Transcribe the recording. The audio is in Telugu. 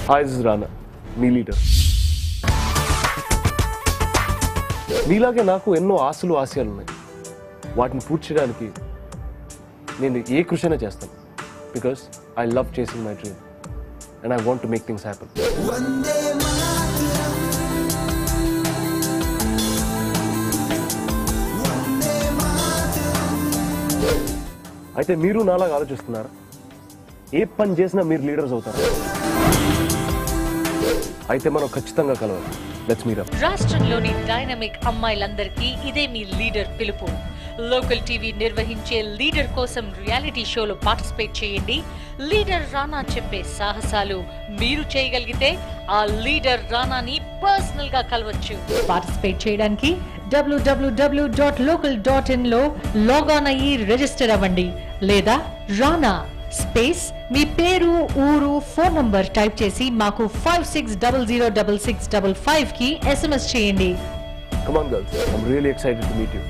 Hi this is Rana, me leader. మీలాగే నాకు ఎన్నో ఆశలు ఆశయాలు ఉన్నాయి. వాటిని పూర్తి చేయడానికి నేను ఏ కృషి అయినా చేస్తాను. Because I love chasing my dream and I want to make things happen. అయితే మీరు నాలాగా ఆలోచిస్తున్నారా? ఏ పని చేసినా మీరు లీడర్స్ అవుతారా? అయితే మనం ఖచ్చితంగా కలవాలి. Let's meet up. రాష్ట్రంలోని డైనమిక్ అమ్మాయిలందరికీ ఇదే మీ లీడర్ పిలుపు. లోకల్ టీవీ నిర్వహించే లీడర్ కోసం రియాలిటీ షోలో పార్టిసిపేట్ చేయండి. లీడర్ రానా చెప్పే సాహసాలు మీరు చేయగలిగితే ఆ లీడర్ రానాని పర్సనల్ గా కలవచ్చు. పార్టిసిపేట్ చేయడానికి www.local.in లో లాగాన్ అయ్యి రిజిస్టర్ అవ్వండి. లేదా రానా స్పేస్ మీ పేరు, ఊరు, ఫోన్ నంబర్ టైప్ చేసి మాకు 56006655 కి SMS చేయండి. Come on girls, I'm really excited to meet you.